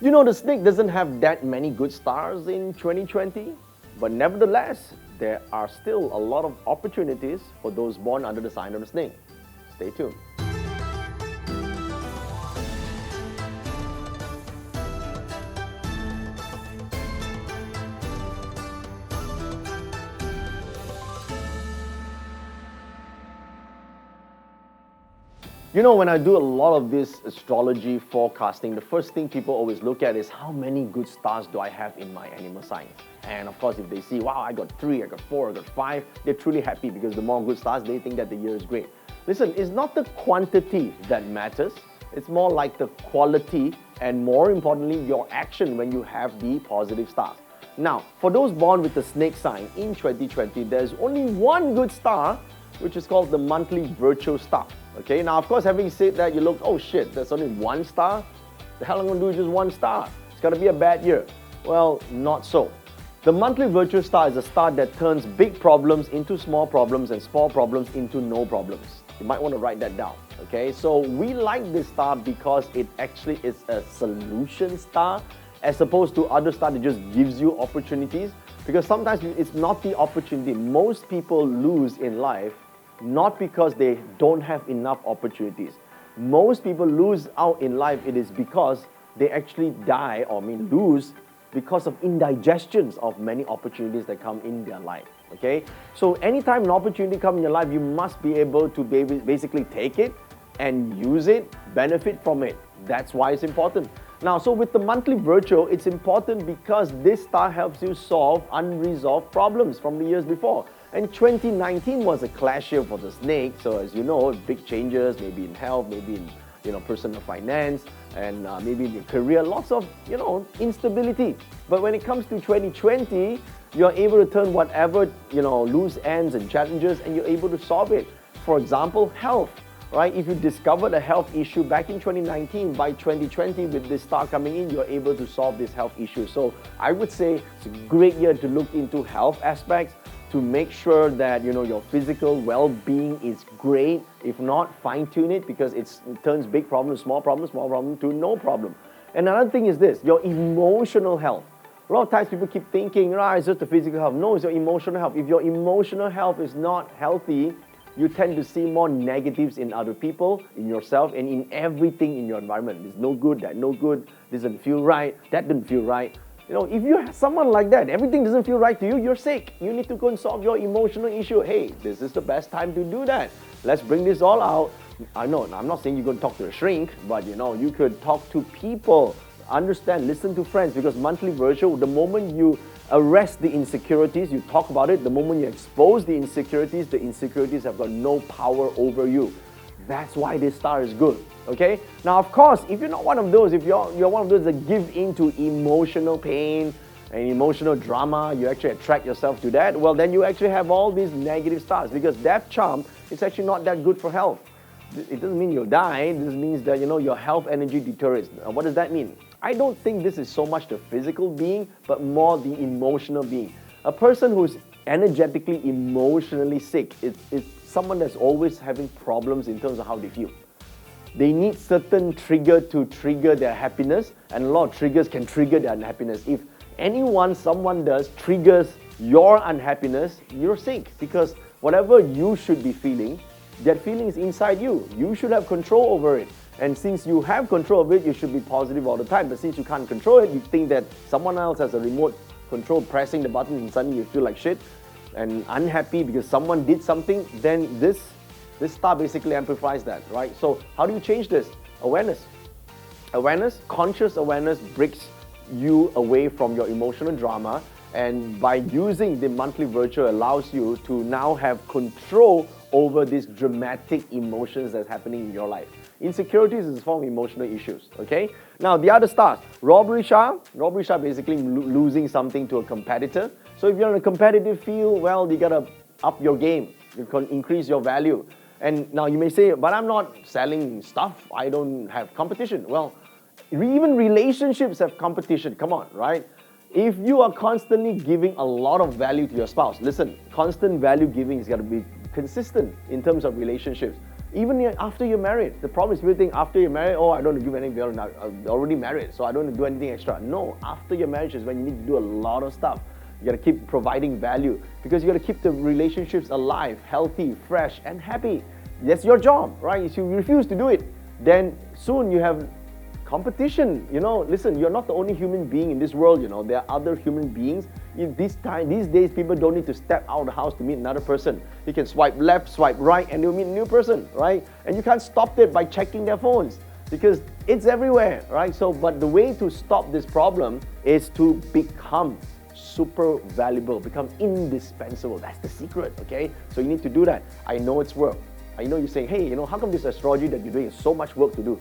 You know, the snake doesn't have that many good stars in 2020, but nevertheless, there are still a lot of opportunities for those born under the sign of the snake. Stay tuned. You know, when I do a lot of this astrology forecasting, the first thing people always look at is how many good stars do I have in my animal sign? And of course, if they see, wow, I got 3, I got 4, I got 5, they're truly happy because the more good stars, they think that the year is great. Listen, it's not the quantity that matters, it's more like the quality and more importantly, your action when you have the positive stars. Now, for those born with the snake sign in 2020, there's only one good star, which is called the monthly virtual star. Okay, now of course, having said that, you look, oh shit, there's only one star? The hell am I gonna do with just one star? It's gotta be a bad year. Well, not so. The monthly virtual star is a star that turns big problems into small problems and small problems into no problems. You might want to write that down. Okay, so we like this star because it actually is a solution star as opposed to other star that just gives you opportunities, because sometimes it's not the opportunity. Most people lose in life not because they don't have enough opportunities. Most people lose out in life, it is because they actually die or lose because of indigestions of many opportunities that come in their life. Okay, so anytime an opportunity comes in your life, you must be able to basically take it and use it, benefit from it. That's why it's important. Now, so with the monthly virtual, it's important because this star helps you solve unresolved problems from the years before. And 2019 was a clash year for the snake, so as you know, big changes, maybe in health, maybe in personal finance, and maybe in your career, lots of instability. But when it comes to 2020, you're able to turn whatever loose ends and challenges, and you're able to solve it. For example, health. Right? If you discovered a health issue back in 2019, by 2020 with this star coming in, you're able to solve this health issue. So I would say it's a great year to look into health aspects, to make sure that your physical well-being is great. If not, fine-tune it, because it turns big problems, small problem to no problem. And another thing is this, your emotional health. A lot of times people keep thinking, it's just the physical health. No, it's your emotional health. If your emotional health is not healthy, you tend to see more negatives in other people, in yourself, and in everything in your environment. It's no good, that no good, doesn't feel right, that didn't feel right. If you have someone like that, everything doesn't feel right to you, you're sick. You need to go and solve your emotional issue. Hey, this is the best time to do that. Let's bring this all out. I know, I'm not saying you're going to talk to a shrink, but you could talk to people, understand, listen to friends, because monthly virtual, the moment you arrest the insecurities, you talk about it, the moment you expose the insecurities have got no power over you. That's why this star is good. Okay? Now, of course, if you're not one of those, if you're one of those that give into emotional pain and emotional drama, you actually attract yourself to that, well, then you actually have all these negative stars, because death charm is actually not that good for health. It doesn't mean you'll die, this means that your health energy deteriorates. Now, what does that mean? I don't think this is so much the physical being, but more the emotional being. A person who's energetically, emotionally sick is someone that's always having problems in terms of how they feel. They need certain trigger to trigger their happiness, and a lot of triggers can trigger their unhappiness. If someone does triggers your unhappiness, you're sick, because whatever you should be feeling, that feeling is inside you. You should have control over it. And since you have control of it, you should be positive all the time. But since you can't control it, you think that someone else has a remote control pressing the button, and suddenly you feel like shit and unhappy because someone did something, then this star basically amplifies that, right? So how do you change this? Awareness. Conscious awareness breaks you away from your emotional drama, and by using the monthly virtual allows you to now have control over these dramatic emotions that's happening in your life. Insecurities is a form of emotional issues, okay? Now, the other stars, robbery star basically losing something to a competitor. So if you're in a competitive field, well, you gotta up your game. You can increase your value. And now you may say, but I'm not selling stuff. I don't have competition. Well, even relationships have competition. Come on, right? If you are constantly giving a lot of value to your spouse, listen, constant value giving has got to be consistent in terms of relationships. Even after you're married. The problem is people think after you're married, oh, I don't want to give anything, I'm already married, so I don't want to do anything extra. No, after your marriage is when you need to do a lot of stuff. You got to keep providing value because you got to keep the relationships alive, healthy, fresh, and happy. That's your job, right? If you refuse to do it, then soon you have competition. Listen, you're not the only human being in this world. There are other human beings. These days, people don't need to step out of the house to meet another person. You can swipe left, swipe right, and you'll meet a new person, right? And you can't stop it by checking their phones because it's everywhere, right? But the way to stop this problem is to become super valuable, become indispensable. That's the secret, okay? So you need to do that. I know it's work. I know you're saying, hey, how come this astrology that you're doing is so much work to do?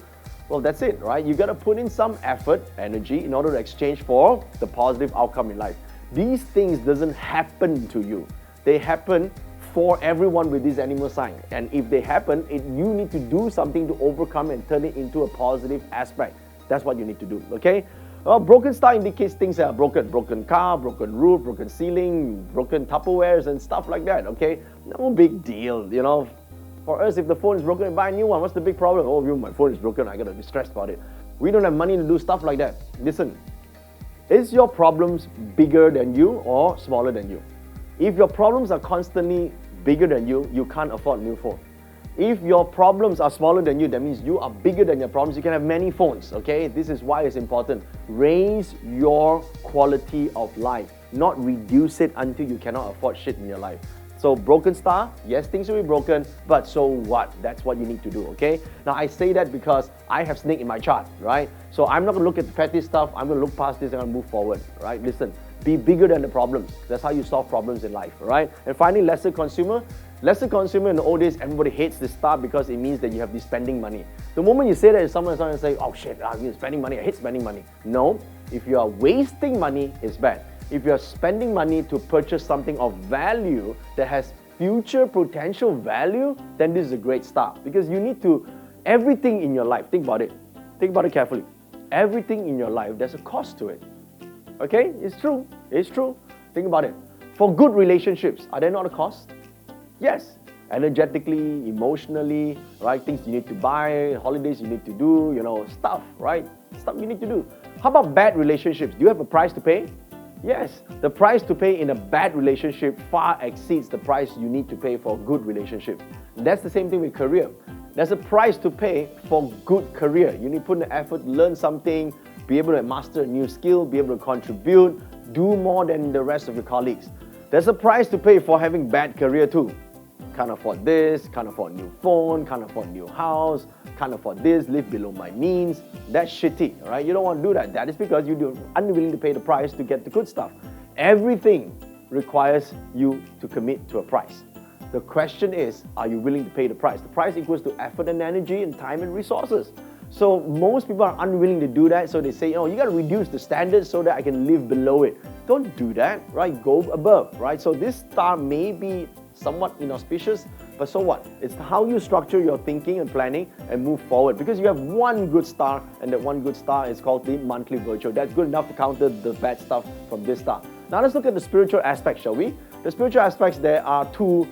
Well, that's it, right? You got to put in some effort, energy, in order to exchange for the positive outcome in life. These things doesn't happen to you. They happen for everyone with this animal sign. And if they happen, you need to do something to overcome and turn it into a positive aspect. That's what you need to do, okay? Broken star indicates things that are broken. Broken car, broken roof, broken ceiling, broken Tupperwares and stuff like that, okay? No big deal, For us, if the phone is broken, buy a new one. What's the big problem? Oh, my phone is broken. I gotta be stressed about it. We don't have money to do stuff like that. Listen, is your problems bigger than you or smaller than you? If your problems are constantly bigger than you can't afford a new phone. If your problems are smaller than you, that means you are bigger than your problems. You can have many phones, okay? This is why it's important. Raise your quality of life, not reduce it until you cannot afford shit in your life. So broken star, yes, things will be broken, but so what? That's what you need to do, okay? Now I say that because I have snake in my chart, right? So I'm not gonna look at the petty stuff, I'm gonna look past this and I'm gonna move forward, right? Listen, be bigger than the problems. That's how you solve problems in life, right? And finally, lesser consumer. Lesser consumer in the old days, everybody hates this star because it means that you have this spending money. The moment you say that to someone and say, oh shit, I'm spending money, I hate spending money. No, if you are wasting money, it's bad. If you're spending money to purchase something of value that has future potential value, then this is a great start. Because you need to, everything in your life, think about it carefully. Everything in your life, there's a cost to it. Okay, it's true. Think about it. For good relationships, are there not a cost? Yes. Energetically, emotionally, right? Things you need to buy, holidays you need to do, stuff, right? Stuff you need to do. How about bad relationships? Do you have a price to pay? Yes, the price to pay in a bad relationship far exceeds the price you need to pay for a good relationship. That's the same thing with career. There's a price to pay for good career. You need to put in the effort, learn something, be able to master a new skill, be able to contribute, do more than the rest of your colleagues. There's a price to pay for having bad career too. Can't afford this, can't afford a new phone, can't afford a new house, can't afford this, live below my means. That's shitty, all right? You don't want to do that. That is because you're unwilling to pay the price to get the good stuff. Everything requires you to commit to a price. The question is, are you willing to pay the price? The price equals to effort and energy and time and resources. So most people are unwilling to do that, so they say, you got to reduce the standards so that I can live below it. Don't do that, right? Go above, right? So this star may be somewhat inauspicious, but so what? It's how you structure your thinking and planning and move forward, because you have one good star, and that one good star is called the monthly virtue. That's good enough to counter the bad stuff from this star. Now let's look at the spiritual aspect, shall we? The spiritual aspects, there are two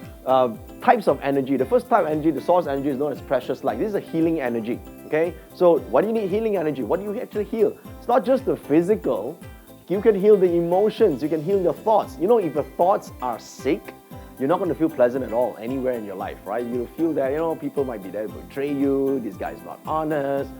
types of energy. The first type of energy, the source energy, is known as precious light. This is a healing energy, okay? So why do you need healing energy? What do you actually heal? It's not just the physical. You can heal the emotions. You can heal your thoughts. If your thoughts are sick, you're not going to feel pleasant at all anywhere in your life, right? You'll feel that, people might be there to betray you, this guy's not honest,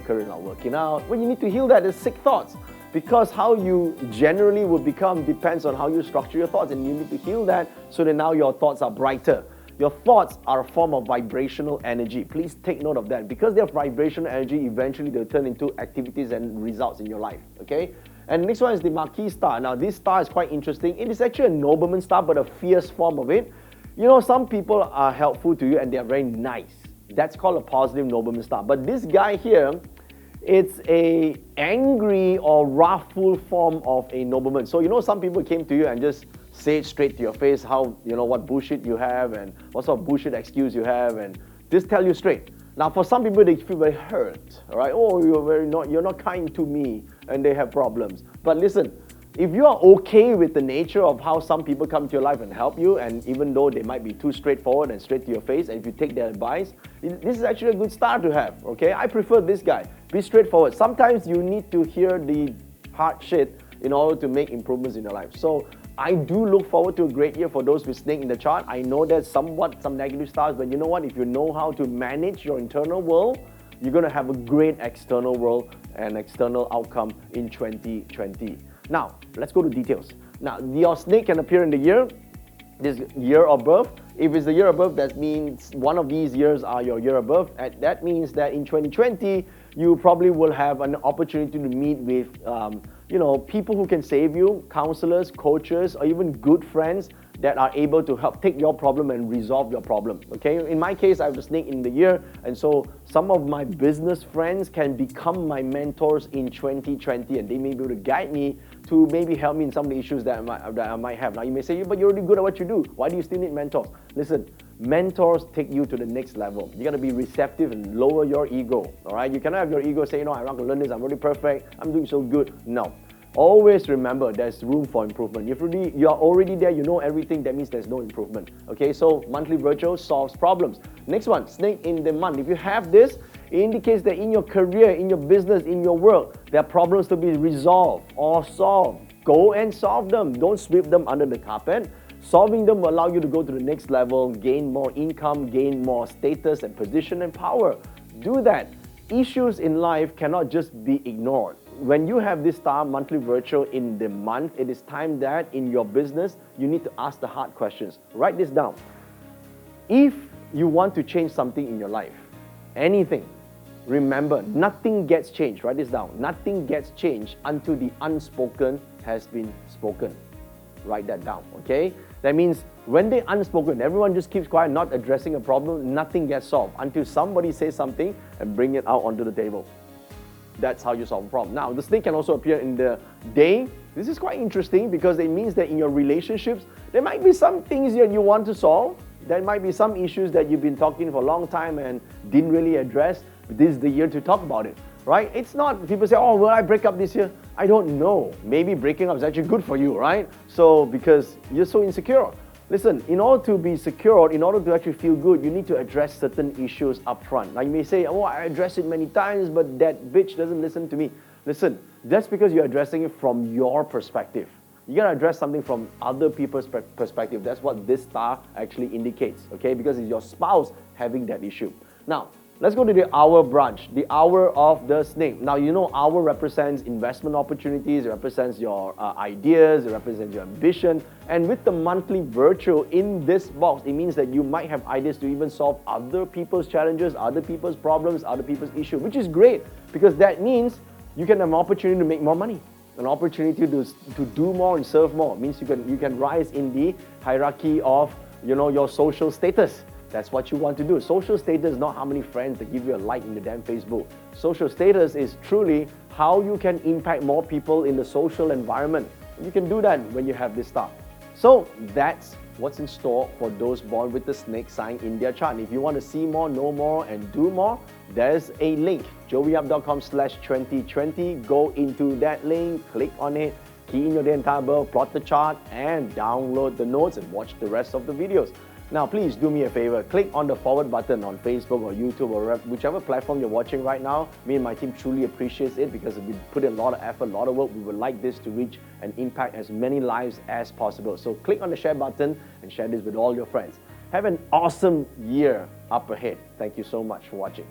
career's not working out. Well, you need to heal that as sick thoughts, because how you generally will become depends on how you structure your thoughts, and you need to heal that so that now your thoughts are brighter. Your thoughts are a form of vibrational energy. Please take note of that. Because they're vibrational energy, eventually they'll turn into activities and results in your life, okay? And the next one is the Marquis star. Now, this star is quite interesting. It is actually a nobleman star, but a fierce form of it. Some people are helpful to you and they are very nice. That's called a positive nobleman star. But this guy here, it's a angry or wrathful form of a nobleman. So, some people came to you and just say it straight to your face how, what bullshit you have and what sort of bullshit excuse you have, and just tell you straight. Now, for some people, they feel very hurt, all right? Oh, you're not kind to me, and they have problems. But listen, if you are okay with the nature of how some people come to your life and help you, and even though they might be too straightforward and straight to your face, and if you take their advice, this is actually a good start to have, okay? I prefer this guy. Be straightforward. Sometimes you need to hear the hard shit in order to make improvements in your life. So I do look forward to a great year for those with snake in the chart. I know there's somewhat some negative stars, but you know what? If you know how to manage your internal world, you're going to have a great external world and external outcome in 2020. Now, let's go to details. Now, your snake can appear in the year, this year of birth. If it's the year of birth, that means one of these years are your year of birth. And that means that in 2020, you probably will have an opportunity to meet with people who can save you, counselors, coaches, or even good friends that are able to help take your problem and resolve your problem, okay? In my case, I have a snake in the year, and so some of my business friends can become my mentors in 2020, and they may be able to guide me to maybe help me in some of the issues that I might have. Now, you may say, but you're already good at what you do. Why do you still need mentors? Listen, mentors take you to the next level. You gotta be receptive and lower your ego, all right? You cannot have your ego say, no, I'm not gonna learn this, I'm already perfect, I'm doing so good. No. Always remember there's room for improvement. If you're already there, you know everything, that means there's no improvement. Okay, so monthly virtual solves problems. Next one, snake in the month. If you have this, it indicates that in your career, in your business, in your work, there are problems to be resolved or solved. Go and solve them. Don't sweep them under the carpet. Solving them will allow you to go to the next level, gain more income, gain more status and position and power. Do that. Issues in life cannot just be ignored. When you have this star monthly virtual in the month, it is time that in your business, you need to ask the hard questions. Write this down. If you want to change something in your life, anything, remember, nothing gets changed. Write this down. Nothing gets changed until the unspoken has been spoken. Write that down, okay? That means when they're unspoken, everyone just keeps quiet, not addressing a problem, nothing gets solved until somebody says something and bring it out onto the table. That's how you solve a problem. Now, the snake can also appear in the day. This is quite interesting because it means that in your relationships, there might be some things that you want to solve. There might be some issues that you've been talking for a long time and didn't really address. This is the year to talk about it, right? It's not, people say, oh, will I break up this year? I don't know. Maybe breaking up is actually good for you, right? So, because you're so insecure. Listen, in order to be secure, in order to actually feel good, you need to address certain issues up front. Now you may say, oh, I address it many times, but that bitch doesn't listen to me. Listen, that's because you're addressing it from your perspective. You gotta address something from other people's perspective. That's what this star actually indicates, okay? Because it's your spouse having that issue. Now, let's go to the hour branch, the hour of the snake. Now, you know, hour represents investment opportunities, it represents your ideas, it represents your ambition. And with the monthly virtual in this box, it means that you might have ideas to even solve other people's challenges, other people's problems, other people's issues, which is great because that means you can have an opportunity to make more money, an opportunity to do more and serve more. It means you can rise in the hierarchy of, you know, your social status. That's what you want to do. Social status is not how many friends that give you a like in the damn Facebook. Social status is truly how you can impact more people in the social environment. You can do that when you have this star. So that's what's in store for those born with the snake sign in their chart. If you want to see more, know more, and do more, there's a link, joeyup.com/2020. Go into that link, click on it, key in your day and time above, plot the chart, and download the notes and watch the rest of the videos. Now, please do me a favor, click on the forward button on Facebook or YouTube or whichever platform you're watching right now. Me and my team truly appreciates it because we put in a lot of effort, a lot of work. We would like this to reach and impact as many lives as possible. So click on the share button and share this with all your friends. Have an awesome year up ahead. Thank you so much for watching.